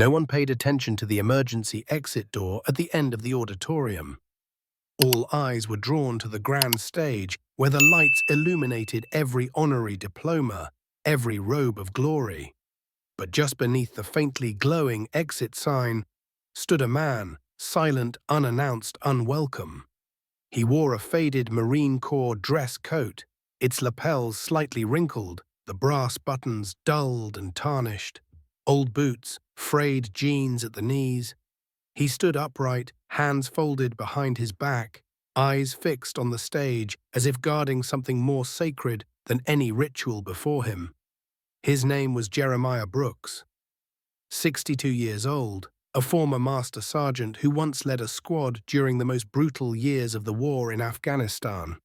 No one paid attention to the emergency exit door at the end of the auditorium. All eyes were drawn to the grand stage where the lights illuminated every honorary diploma, every robe of glory. But just beneath the faintly glowing exit sign stood a man, silent, unannounced, unwelcome. He wore a faded Marine Corps dress coat, its lapels slightly wrinkled, the brass buttons dulled and tarnished, old boots, frayed jeans at the knees. He stood upright, hands folded behind his back, eyes fixed on the stage as if guarding something more sacred than any ritual before him. His name was Jeremiah Brooks, 62 years old, a former master sergeant who once led a squad during the most brutal years of the war in Afghanistan.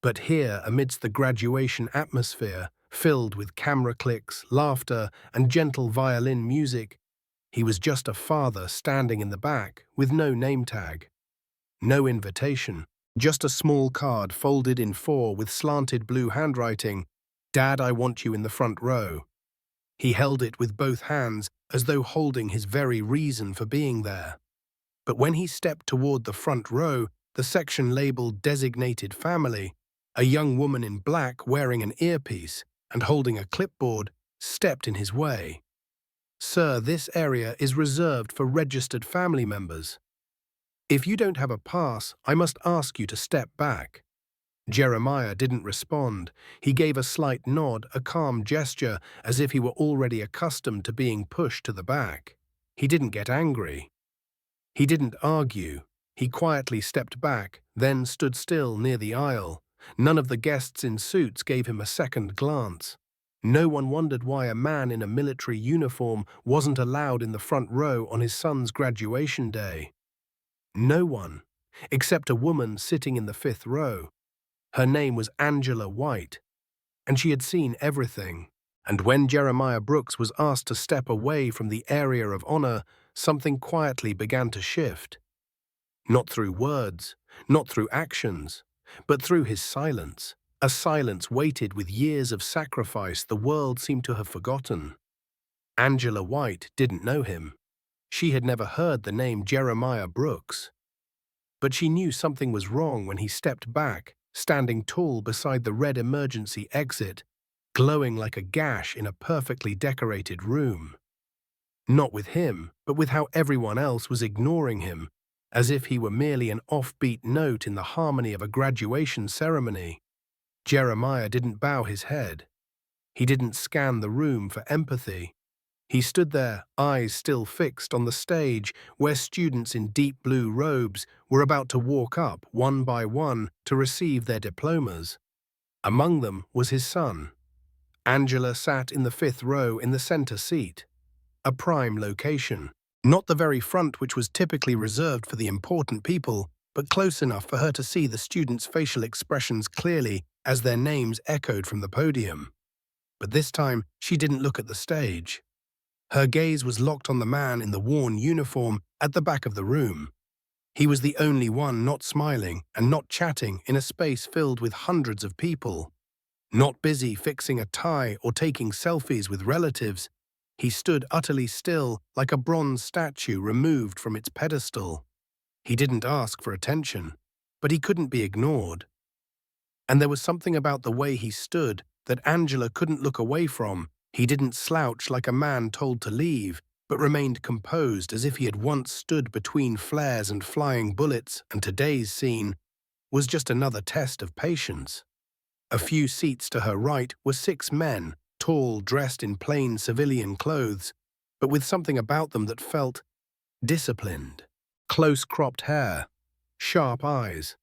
But here, amidst the graduation atmosphere, filled with camera clicks, laughter, and gentle violin music, he was just a father standing in the back with no name tag. No invitation, just a small card folded in four with slanted blue handwriting, "Dad, I want you in the front row." He held it with both hands as though holding his very reason for being there. But when he stepped toward the front row, the section labeled Designated Family, a young woman in black wearing an earpiece and holding a clipboard stepped in his way. "Sir, this area is reserved for registered family members. If you don't have a pass, I must ask you to step back." Jeremiah didn't respond. He gave a slight nod, a calm gesture, as if he were already accustomed to being pushed to the back. He didn't get angry. He didn't argue. He quietly stepped back, then stood still near the aisle. None of the guests in suits gave him a second glance. No one wondered why a man in a military uniform wasn't allowed in the front row on his son's graduation day. No one, except a woman sitting in the fifth row. Her name was Angela White, and she had seen everything. And when Jeremiah Brooks was asked to step away from the area of honor, something quietly began to shift. Not through words, not through actions, but through his silence. A silence weighted with years of sacrifice the world seemed to have forgotten. Angela White didn't know him. She had never heard the name Jeremiah Brooks. But she knew something was wrong when he stepped back, standing tall beside the red emergency exit, glowing like a gash in a perfectly decorated room. Not with him, but with how everyone else was ignoring him, as if he were merely an offbeat note in the harmony of a graduation ceremony. Jeremiah didn't bow his head. He didn't scan the room for empathy. He stood there, eyes still fixed on the stage where students in deep blue robes were about to walk up one by one to receive their diplomas. Among them was his son. Angela sat in the fifth row in the center seat, a prime location. Not the very front which was typically reserved for the important people, but close enough for her to see the students' facial expressions clearly as their names echoed from the podium. But this time, she didn't look at the stage. Her gaze was locked on the man in the worn uniform at the back of the room. He was the only one not smiling and not chatting in a space filled with hundreds of people. Not busy fixing a tie or taking selfies with relatives, he stood utterly still like a bronze statue removed from its pedestal. He didn't ask for attention, but he couldn't be ignored. And there was something about the way he stood that Angela couldn't look away from. He didn't slouch like a man told to leave, but remained composed as if he had once stood between flares and flying bullets, and today's scene was just another test of patience. A few seats to her right were 6 men, tall, dressed in plain civilian clothes, but with something about them that felt disciplined. Close-cropped hair, sharp eyes.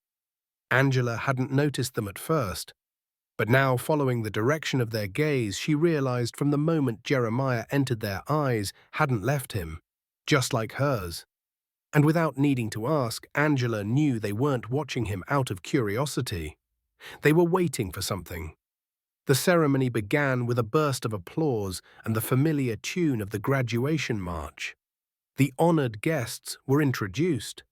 Angela hadn't noticed them at first, but now, following the direction of their gaze, she realized from the moment Jeremiah entered their eyes hadn't left him, just like hers. And without needing to ask, Angela knew they weren't watching him out of curiosity. They were waiting for something. The ceremony began with a burst of applause and the familiar tune of the graduation march. The honored guests were introduced.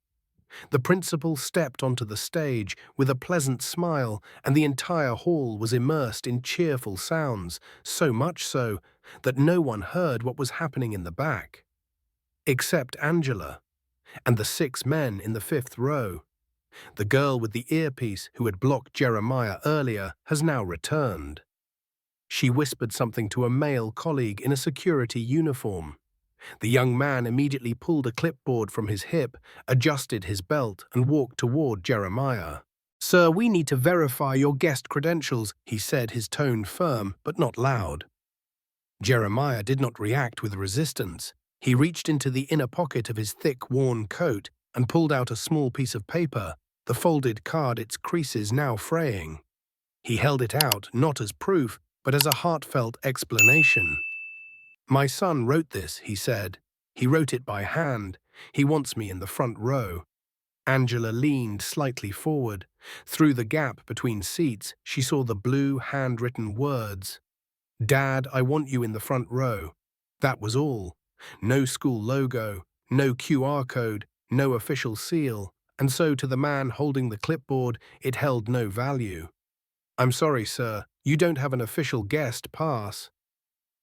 The principal stepped onto the stage with a pleasant smile, and the entire hall was immersed in cheerful sounds, so much so that no one heard what was happening in the back. except Angela and the 6 men in the 5th row. The girl with the earpiece who had blocked Jeremiah earlier has now returned. She whispered something to a male colleague in a security uniform. The young man immediately pulled a clipboard from his hip, adjusted his belt, and walked toward Jeremiah. "Sir, we need to verify your guest credentials," he said, his tone firm but not loud. Jeremiah did not react with resistance. He reached into the inner pocket of his thick, worn coat and pulled out a small piece of paper, the folded card, its creases now fraying. He held it out, not as proof, but as a heartfelt explanation. "My son wrote this," he said. "He wrote it by hand. He wants me in the front row." Angela leaned slightly forward. Through the gap between seats, she saw the blue, handwritten words. "Dad, I want you in the front row." That was all. No school logo, no QR code, no official seal, and so to the man holding the clipboard, it held no value. "I'm sorry, sir, you don't have an official guest pass."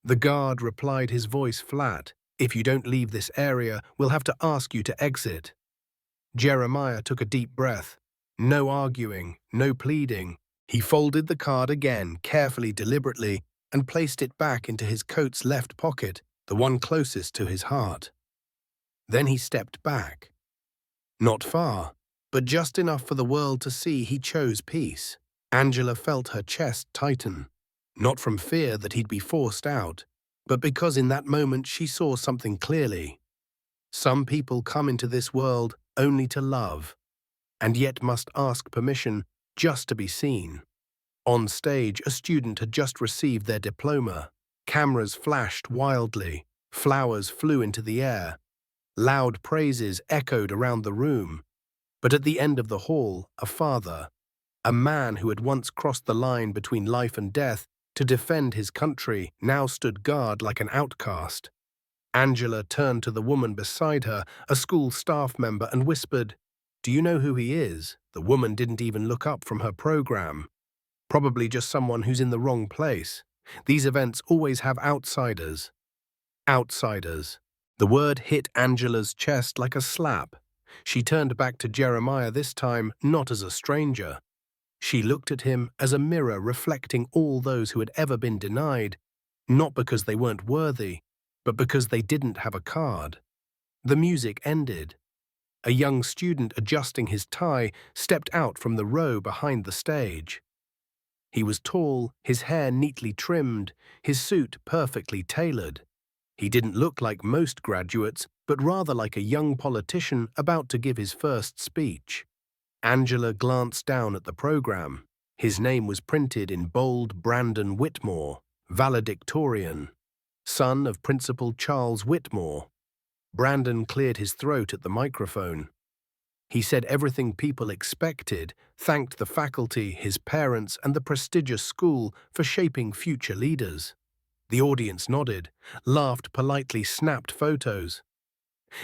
The guard replied, his voice flat. "If you don't leave this area, we'll have to ask you to exit." Jeremiah took a deep breath. No arguing, no pleading. He folded the card again, carefully, deliberately, and placed it back into his coat's left pocket, the one closest to his heart. Then he stepped back. Not far, but just enough for the world to see he chose peace. Angela felt her chest tighten, not from fear that he'd be forced out, but because in that moment she saw something clearly. Some people come into this world only to love, and yet must ask permission just to be seen. On stage, a student had just received their diploma. Cameras flashed wildly, flowers flew into the air, loud praises echoed around the room. But at the end of the hall, a father, a man who had once crossed the line between life and death to defend his country, now stood guard like an outcast. Angela turned to the woman beside her, a school staff member, and whispered, "Do you know who he is?" The woman didn't even look up from her program. Probably just someone who's in the wrong place. These events always have outsiders. Outsiders. The word hit Angela's chest like a slap. She turned back to Jeremiah this time, not as a stranger. She looked at him as a mirror reflecting all those who had ever been denied, not because they weren't worthy, but because they didn't have a card. The music ended. A young student adjusting his tie stepped out from the row behind the stage. He was tall, his hair neatly trimmed, his suit perfectly tailored. He didn't look like most graduates, but rather like a young politician about to give his first speech. Angela glanced down at the program. His name was printed in bold: Brandon Whitmore, valedictorian, son of Principal Charles Whitmore. Brandon cleared his throat at the microphone. He said everything people expected, thanked the faculty, his parents, and the prestigious school for shaping future leaders. The audience nodded, laughed politely, snapped photos.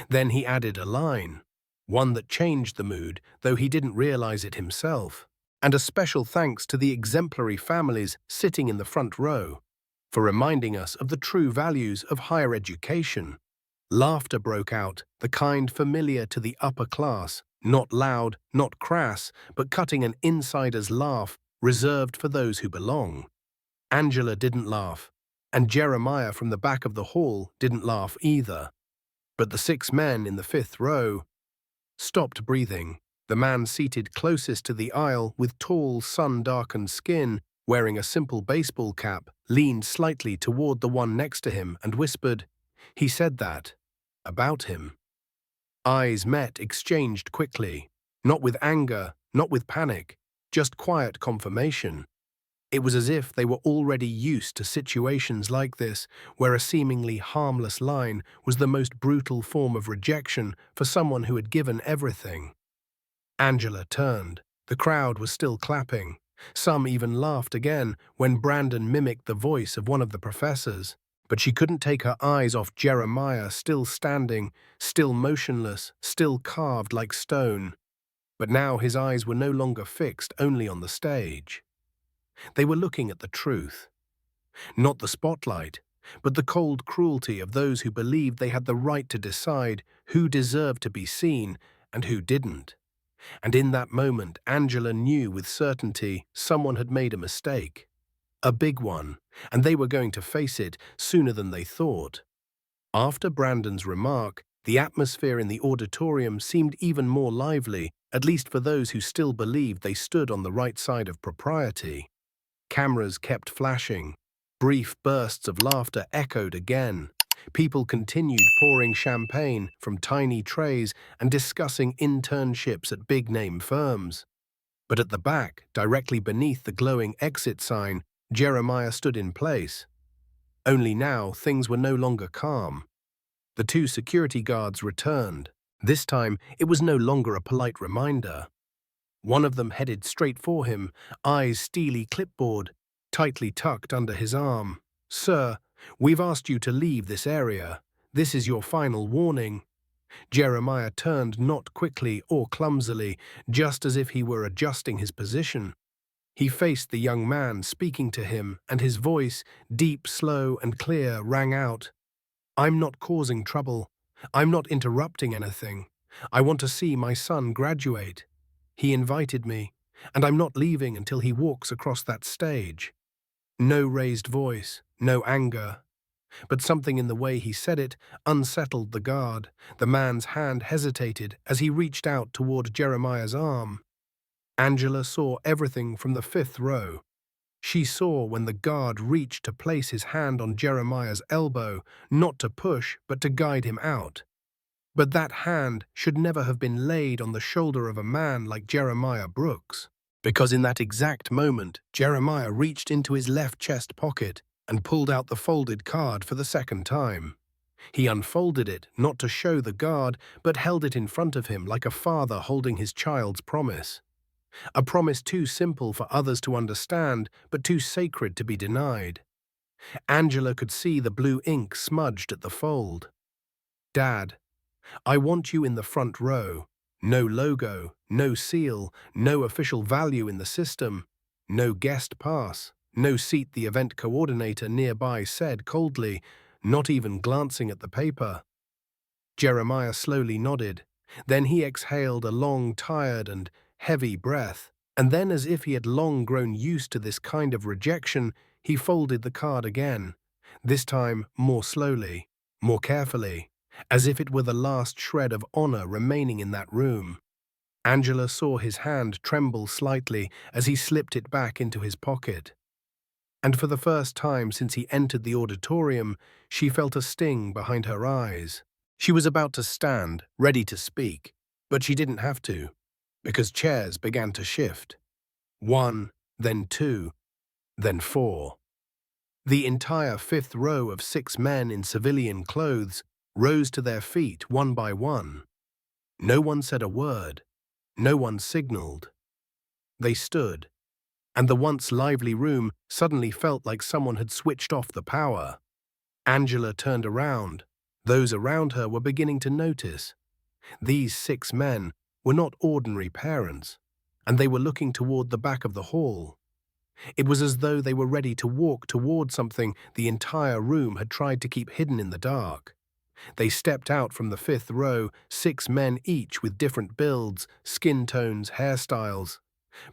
Then he added a line, one that changed the mood, though he didn't realize it himself. And a special thanks to the exemplary families sitting in the front row for reminding us of the true values of higher education. Laughter broke out, the kind familiar to the upper class, not loud, not crass, but cutting an insider's laugh, reserved for those who belong. Angela didn't laugh, and Jeremiah from the back of the hall didn't laugh either. But the 6 men in the 5th row stopped breathing. The man seated closest to the aisle, with tall, sun-darkened skin, wearing a simple baseball cap, leaned slightly toward the one next to him and whispered, "He said that about him." Eyes met, exchanged quickly, not with anger, not with panic, just quiet confirmation. It was as if they were already used to situations like this, where a seemingly harmless line was the most brutal form of rejection for someone who had given everything. Angela turned. The crowd was still clapping. Some even laughed again when Brandon mimicked the voice of one of the professors. But she couldn't take her eyes off Jeremiah, still standing, still motionless, still carved like stone. But now his eyes were no longer fixed only on the stage. They were looking at the truth. Not the spotlight, but the cold cruelty of those who believed they had the right to decide who deserved to be seen and who didn't. And in that moment, Angela knew with certainty someone had made a mistake. A big one, and they were going to face it sooner than they thought. After Brandon's remark, the atmosphere in the auditorium seemed even more lively, at least for those who still believed they stood on the right side of propriety. Cameras kept flashing. Brief bursts of laughter echoed again. People continued pouring champagne from tiny trays and discussing internships at big-name firms. But at the back, directly beneath the glowing exit sign, Jeremiah stood in place. Only now, things were no longer calm. The two security guards returned. This time, it was no longer a polite reminder. One of them headed straight for him, eyes steely clipboard, tightly tucked under his arm. "Sir, we've asked you to leave this area. This is your final warning." Jeremiah turned not quickly or clumsily, just as if he were adjusting his position. He faced the young man speaking to him, and his voice, deep, slow, and clear, rang out. "I'm not causing trouble. I'm not interrupting anything. I want to see my son graduate. He invited me, and I'm not leaving until he walks across that stage." No raised voice, no anger. But something in the way he said it unsettled the guard. The man's hand hesitated as he reached out toward Jeremiah's arm. Angela saw everything from the fifth row. She saw when the guard reached to place his hand on Jeremiah's elbow, not to push, but to guide him out. But that hand should never have been laid on the shoulder of a man like Jeremiah Brooks, because in that exact moment, Jeremiah reached into his left chest pocket and pulled out the folded card for the second time. He unfolded it, not to show the guard, but held it in front of him like a father holding his child's promise. A promise too simple for others to understand, but too sacred to be denied. Angela could see the blue ink smudged at the fold. "Dad, I want you in the front row. No logo, no seal, no official value in the system, no guest pass, no seat," the event coordinator nearby said coldly, not even glancing at the paper. Jeremiah slowly nodded. Then he exhaled a long, tired and heavy breath, and then, as if he had long grown used to this kind of rejection, he folded the card again, this time more slowly, more carefully, as if it were the last shred of honor remaining in that room. Angela saw his hand tremble slightly as he slipped it back into his pocket. And for the first time since he entered the auditorium, she felt a sting behind her eyes. She was about to stand, ready to speak, but she didn't have to, because chairs began to shift. 1, then 2, then 4. The entire fifth row of 6 men in civilian clothes rose to their feet one by one. No one said a word. No one signaled. They stood, and the once lively room suddenly felt like someone had switched off the power. Angela turned around. Those around her were beginning to notice. These 6 men were not ordinary parents, and they were looking toward the back of the hall. It was as though they were ready to walk toward something the entire room had tried to keep hidden in the dark. They stepped out from the fifth row, 6 men each with different builds, skin tones, hairstyles,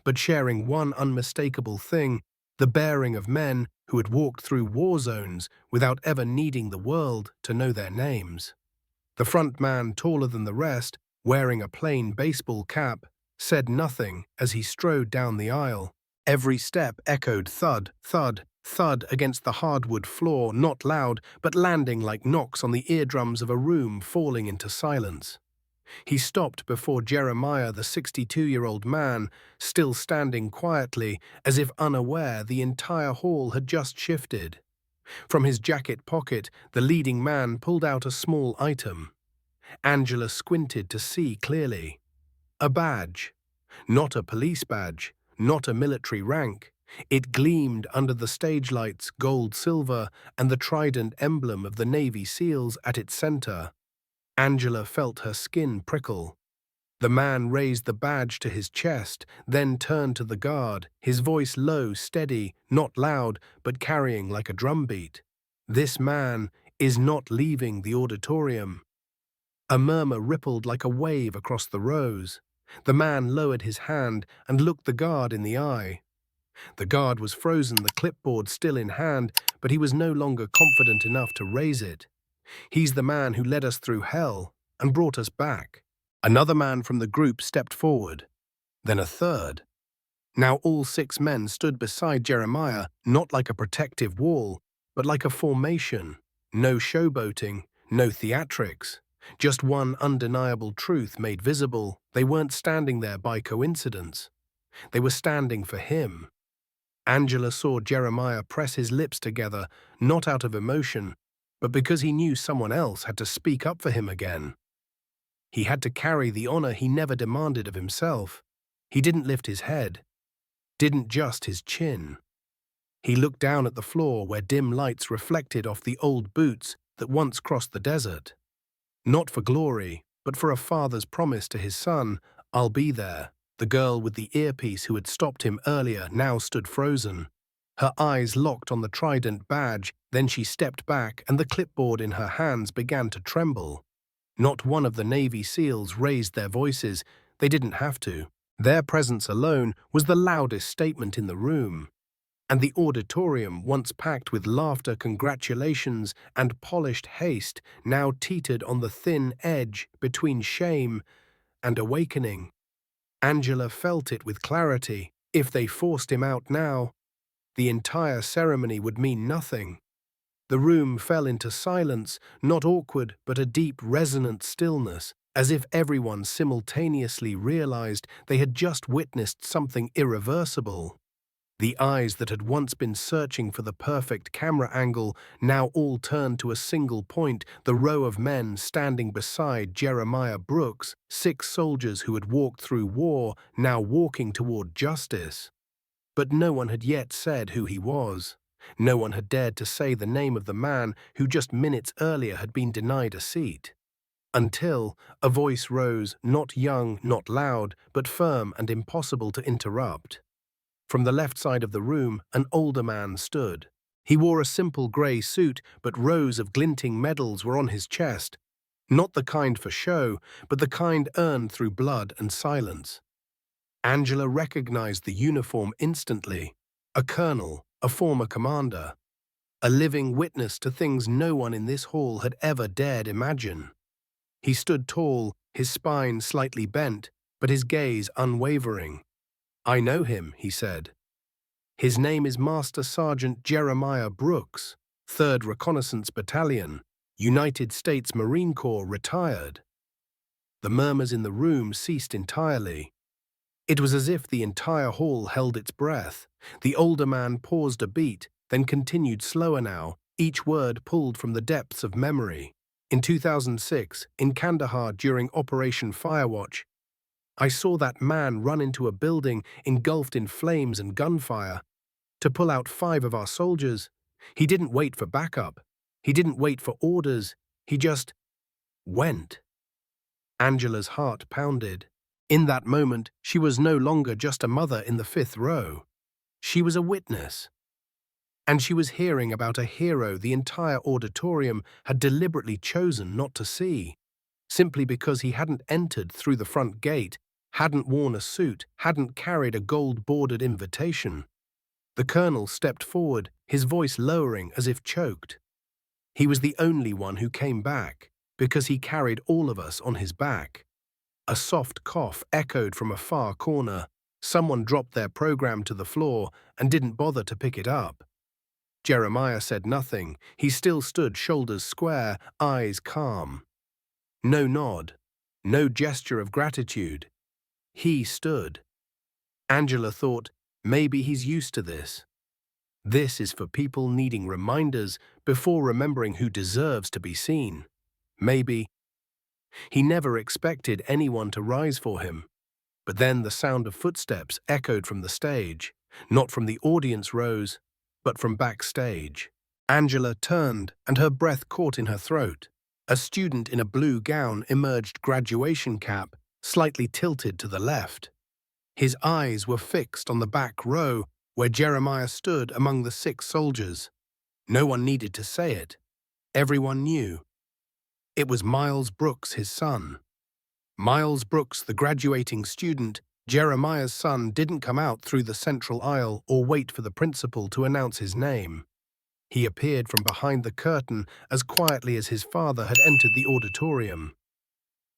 but sharing one unmistakable thing, the bearing of men who had walked through war zones without ever needing the world to know their names. The front man, taller than the rest, wearing a plain baseball cap, said nothing as he strode down the aisle. Every step echoed thud, thud, thud against the hardwood floor, not loud, but landing like knocks on the eardrums of a room falling into silence. He stopped before Jeremiah, the 62-year-old man, still standing quietly, as if unaware the entire hall had just shifted. From his jacket pocket, the leading man pulled out a small item. Angela squinted to see clearly. A badge. Not a police badge, not a military rank. It gleamed under the stage lights, gold-silver, and the trident emblem of the Navy SEALs at its center. Angela felt her skin prickle. The man raised the badge to his chest, then turned to the guard, his voice low, steady, not loud, but carrying like a drumbeat. This man is not leaving the auditorium. A murmur rippled like a wave across the rows. The man lowered his hand and looked the guard in the eye. The guard was frozen, the clipboard still in hand, but he was no longer confident enough to raise it. He's the man who led us through hell and brought us back. Another man from the group stepped forward, then a third. Now all 6 men stood beside Jeremiah, not like a protective wall, but like a formation. No showboating, no theatrics. Just one undeniable truth made visible. They weren't standing there by coincidence. They were standing for him. Angela saw Jeremiah press his lips together, not out of emotion, but because he knew someone else had to speak up for him again. He had to carry the honor he never demanded of himself. He didn't lift his head, didn't just his chin. He looked down at the floor where dim lights reflected off the old boots that once crossed the desert. Not for glory, but for a father's promise to his son, "I'll be there." The girl with the earpiece who had stopped him earlier now stood frozen. Her eyes locked on the trident badge, then she stepped back and the clipboard in her hands began to tremble. Not one of the Navy SEALs raised their voices. They didn't have to. Their presence alone was the loudest statement in the room. And the auditorium, once packed with laughter, congratulations, and polished haste, now teetered on the thin edge between shame and awakening. Angela felt it with clarity. If they forced him out now, the entire ceremony would mean nothing. The room fell into silence, not awkward, but a deep, resonant stillness, as if everyone simultaneously realized they had just witnessed something irreversible. The eyes that had once been searching for the perfect camera angle now all turned to a single point, the row of men standing beside Jeremiah Brooks, 6 soldiers who had walked through war, now walking toward justice. But no one had yet said who he was. No one had dared to say the name of the man who just minutes earlier had been denied a seat. Until a voice rose, not young, not loud, but firm and impossible to interrupt. From the left side of the room, an older man stood. He wore a simple grey suit, but rows of glinting medals were on his chest. Not the kind for show, but the kind earned through blood and silence. Angela recognized the uniform instantly. A colonel, a former commander. A living witness to things no one in this hall had ever dared imagine. He stood tall, his spine slightly bent, but his gaze unwavering. "I know him," he said. "His name is Master Sergeant Jeremiah Brooks, 3rd Reconnaissance Battalion, United States Marine Corps, retired." The murmurs in the room ceased entirely. It was as if the entire hall held its breath. The older man paused a beat, then continued slower now, each word pulled from the depths of memory. "In 2006, in Kandahar during Operation Firewatch, I saw that man run into a building engulfed in flames and gunfire. To pull out 5 of our soldiers, he didn't wait for backup. He didn't wait for orders. He just went." Angela's heart pounded. In that moment, she was no longer just a mother in the 5th row. She was a witness. And she was hearing about a hero the entire auditorium had deliberately chosen not to see, simply because he hadn't entered through the front gate, hadn't worn a suit, hadn't carried a gold-bordered invitation. The colonel stepped forward, his voice lowering as if choked. He was the only one who came back, because he carried all of us on his back. A soft cough echoed from a far corner. Someone dropped their program to the floor and didn't bother to pick it up. Jeremiah said nothing. He still stood shoulders square, eyes calm. No nod, no gesture of gratitude. He stood. Angela thought, maybe he's used to this. This is for people needing reminders before remembering who deserves to be seen. Maybe. He never expected anyone to rise for him. But then the sound of footsteps echoed from the stage, not from the audience rows, but from backstage. Angela turned, and her breath caught in her throat. A student in a blue gown emerged, graduation cap slightly tilted to the left. His eyes were fixed on the back row, where Jeremiah stood among the 6 soldiers. No one needed to say it. Everyone knew. It was Miles Brooks, his son. Miles Brooks, the graduating student, Jeremiah's son, didn't come out through the central aisle or wait for the principal to announce his name. He appeared from behind the curtain as quietly as his father had entered the auditorium.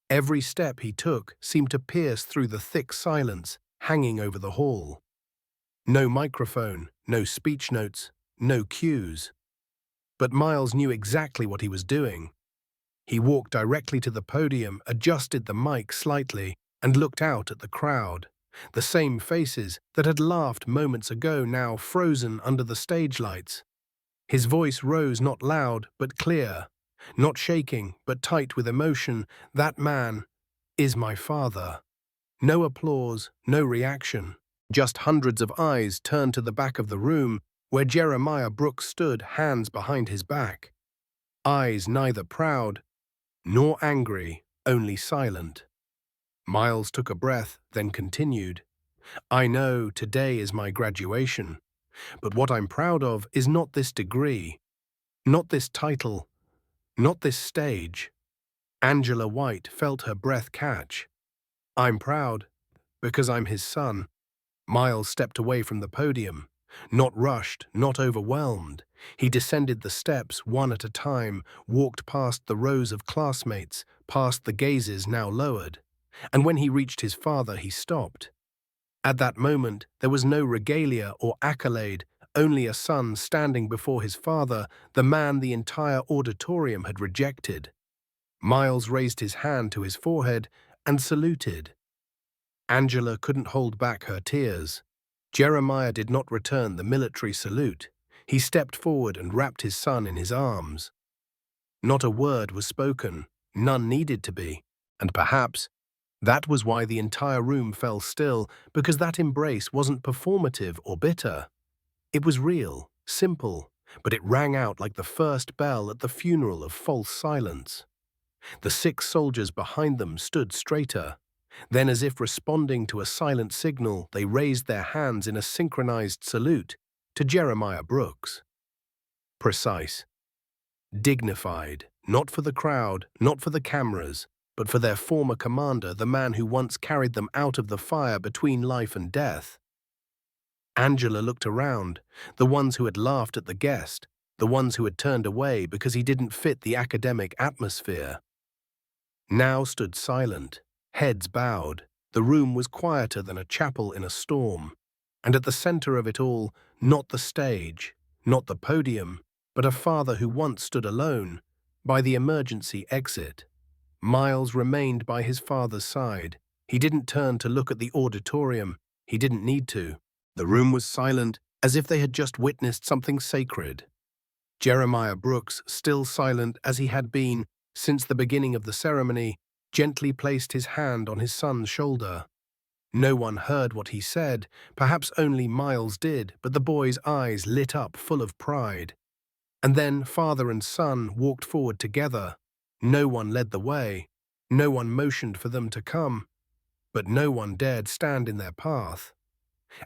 Every step he took seemed to pierce through the thick silence hanging over the hall. No microphone, no speech notes, no cues. But Miles knew exactly what he was doing. He walked directly to the podium, adjusted the mic slightly, and looked out at the crowd. The same faces that had laughed moments ago now frozen under the stage lights. His voice rose not loud but clear, not shaking but tight with emotion. That man is my father. No applause, no reaction. Just hundreds of eyes turned to the back of the room where Jeremiah Brooks stood, hands behind his back. Eyes neither proud nor angry, only silent. Miles took a breath, then continued. I know today is my graduation, but what I'm proud of is not this degree, not this title, not this stage. Angela White felt her breath catch. I'm proud because I'm his son. Miles stepped away from the podium. Not rushed, not overwhelmed. He descended the steps one at a time, walked past the rows of classmates, past the gazes now lowered. And when he reached his father, he stopped. At that moment, there was no regalia or accolade, only a son standing before his father, the man the entire auditorium had rejected. Miles raised his hand to his forehead and saluted. Angela couldn't hold back her tears. Jeremiah did not return the military salute. He stepped forward and wrapped his son in his arms. Not a word was spoken, none needed to be, and perhaps that was why the entire room fell still, because that embrace wasn't performative or bitter. It was real, simple, but it rang out like the first bell at the funeral of false silence. The 6 soldiers behind them stood straighter. Then, as if responding to a silent signal, they raised their hands in a synchronized salute to Jeremiah Brooks. Precise, dignified, not for the crowd, not for the cameras, but for their former commander, the man who once carried them out of the fire between life and death. Angela looked around, the ones who had laughed at the guest, the ones who had turned away because he didn't fit the academic atmosphere. Now stood silent, heads bowed. The room was quieter than a chapel in a storm. And at the center of it all, not the stage, not the podium, but a father who once stood alone, by the emergency exit. Miles remained by his father's side. He didn't turn to look at the auditorium. He didn't need to. The room was silent, as if they had just witnessed something sacred. Jeremiah Brooks, still silent as he had been since the beginning of the ceremony, gently placed his hand on his son's shoulder. No one heard what he said, perhaps only Miles did, but the boy's eyes lit up full of pride. And then father and son walked forward together. No one led the way. No one motioned for them to come. But no one dared stand in their path.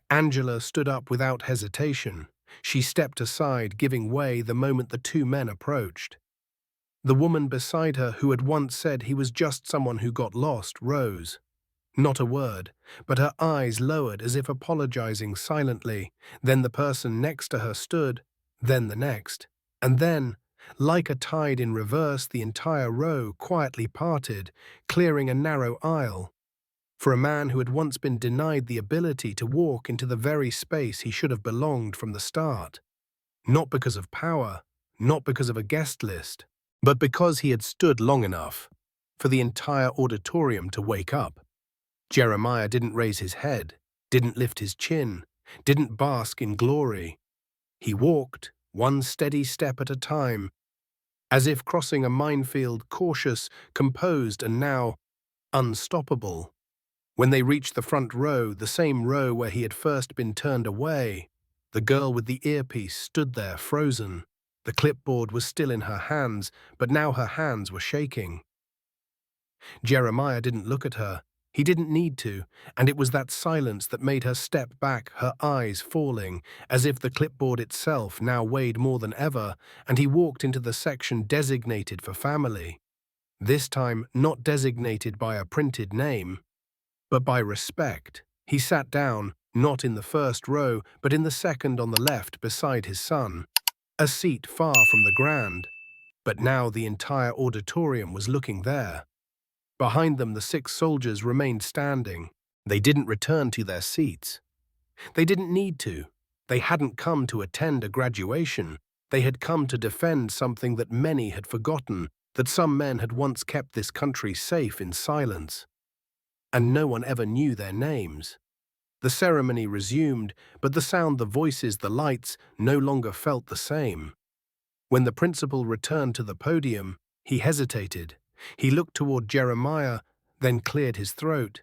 Angela stood up without hesitation. She stepped aside, giving way the moment the 2 men approached. The woman beside her, who had once said he was just someone who got lost, rose. Not a word, but her eyes lowered as if apologizing silently. Then the person next to her stood, then the next. And then, like a tide in reverse, the entire row quietly parted, clearing a narrow aisle. For a man who had once been denied the ability to walk into the very space he should have belonged from the start. Not because of power, not because of a guest list, but because he had stood long enough for the entire auditorium to wake up. Jeremiah didn't raise his head, didn't lift his chin, didn't bask in glory. He walked, one steady step at a time, as if crossing a minefield, cautious, composed, and now unstoppable. When they reached the front row, the same row where he had first been turned away, the girl with the earpiece stood there frozen. The clipboard was still in her hands, but now her hands were shaking. Jeremiah didn't look at her. He didn't need to, and it was that silence that made her step back, her eyes falling, as if the clipboard itself now weighed more than ever, and he walked into the section designated for family. This time not designated by a printed name, but by respect. He sat down, not in the first row, but in the second on the left beside his son, a seat far from the grand. But now the entire auditorium was looking there. Behind them, the 6 soldiers remained standing. They didn't return to their seats. They didn't need to. They hadn't come to attend a graduation. They had come to defend something that many had forgotten, that some men had once kept this country safe in silence. And no one ever knew their names. The ceremony resumed, but the sound, the voices, the lights no longer felt the same. When the principal returned to the podium, he hesitated. He looked toward Jeremiah, then cleared his throat.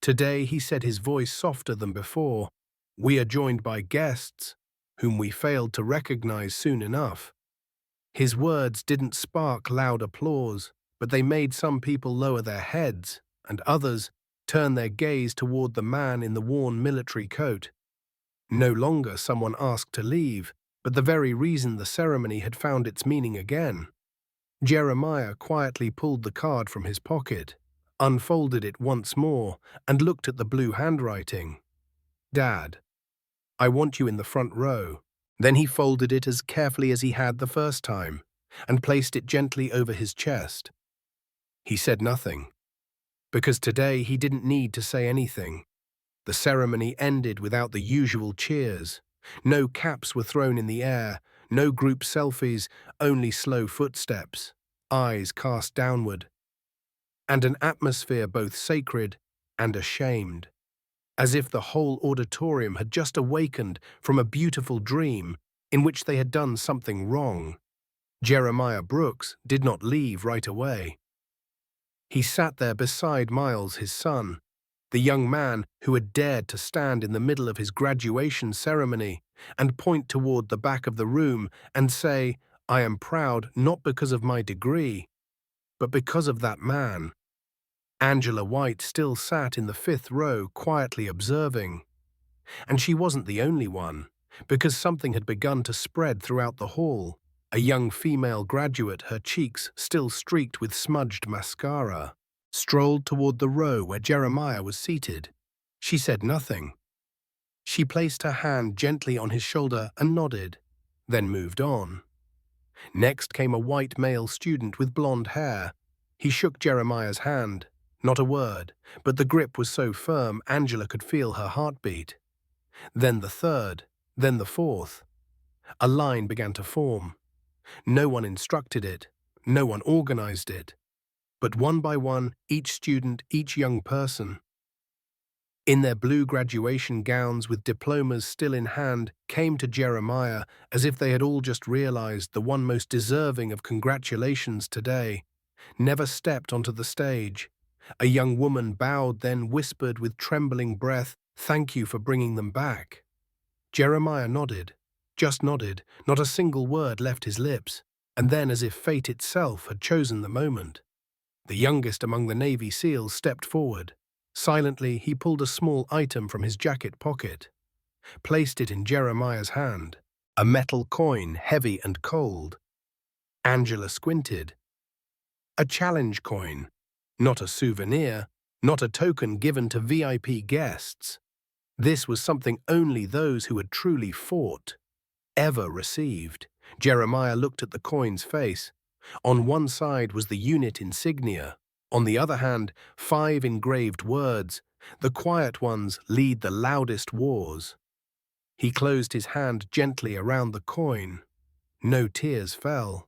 Today, he said, his voice softer than before, "We are joined by guests, whom we failed to recognize soon enough." His words didn't spark loud applause, but they made some people lower their heads, and others turn their gaze toward the man in the worn military coat. No longer someone asked to leave, but the very reason the ceremony had found its meaning again. Jeremiah quietly pulled the card from his pocket, unfolded it once more, and looked at the blue handwriting. "Dad, I want you in the front row." Then he folded it as carefully as he had the first time, and placed it gently over his chest. He said nothing, because today he didn't need to say anything. The ceremony ended without the usual cheers. No caps were thrown in the air, no group selfies, only slow footsteps, eyes cast downward, and an atmosphere both sacred and ashamed, as if the whole auditorium had just awakened from a beautiful dream in which they had done something wrong. Jeremiah Brooks did not leave right away. He sat there beside Miles, his son, the young man who had dared to stand in the middle of his graduation ceremony and point toward the back of the room and say, "I am proud not because of my degree, but because of that man." Angela White still sat in the 5th row quietly observing. And she wasn't the only one, because something had begun to spread throughout the hall. A young female graduate, her cheeks still streaked with smudged mascara, strolled toward the row where Jeremiah was seated. She said nothing. She placed her hand gently on his shoulder and nodded, then moved on. Next came a white male student with blonde hair. He shook Jeremiah's hand. Not a word, but the grip was so firm Angela could feel her heartbeat. Then the third, then the fourth. A line began to form. No one instructed it, no one organized it. But one by one, each student, each young person, in their blue graduation gowns with diplomas still in hand, came to Jeremiah as if they had all just realized the one most deserving of congratulations today, never stepped onto the stage. A young woman bowed, then whispered with trembling breath, "Thank you for bringing them back." Jeremiah nodded, just nodded, not a single word left his lips, and then, as if fate itself had chosen the moment, the youngest among the Navy SEALs stepped forward. Silently, he pulled a small item from his jacket pocket, placed it in Jeremiah's hand, a metal coin, heavy and cold. Angela squinted. A challenge coin, not a souvenir, not a token given to VIP guests. This was something only those who had truly fought ever received. Jeremiah looked at the coin's face. On one side was the unit insignia. On the other hand, 5 engraved words. The quiet ones lead the loudest wars. He closed his hand gently around the coin. No tears fell.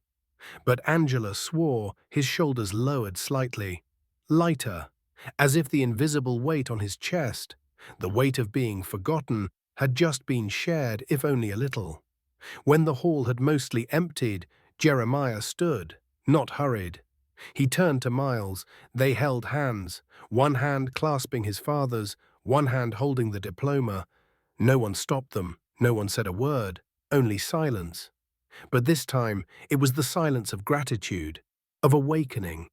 But Angela swore, his shoulders lowered slightly, lighter, as if the invisible weight on his chest, the weight of being forgotten, had just been shared, if only a little. When the hall had mostly emptied, Jeremiah stood, not hurried. He turned to Miles. They held hands, one hand clasping his father's, one hand holding the diploma. No one stopped them, no one said a word, only silence. But this time, it was the silence of gratitude, of awakening.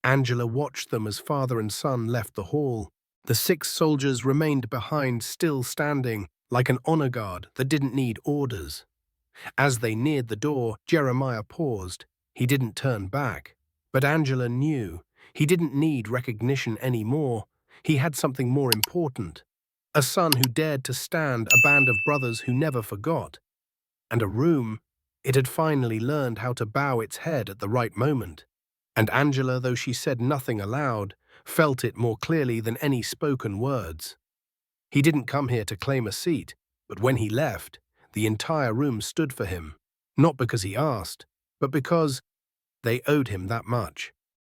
Angela watched them as father and son left the hall. The 6 soldiers remained behind, still standing, like an honor guard that didn't need orders. As they neared the door, Jeremiah paused. He didn't turn back. But Angela knew. He didn't need recognition anymore. He had something more important. A son who dared to stand, a band of brothers who never forgot. And a room. It had finally learned how to bow its head at the right moment. And Angela, though she said nothing aloud, felt it more clearly than any spoken words. He didn't come here to claim a seat, but when he left, the entire room stood for him, not because he asked, but because they owed him that much.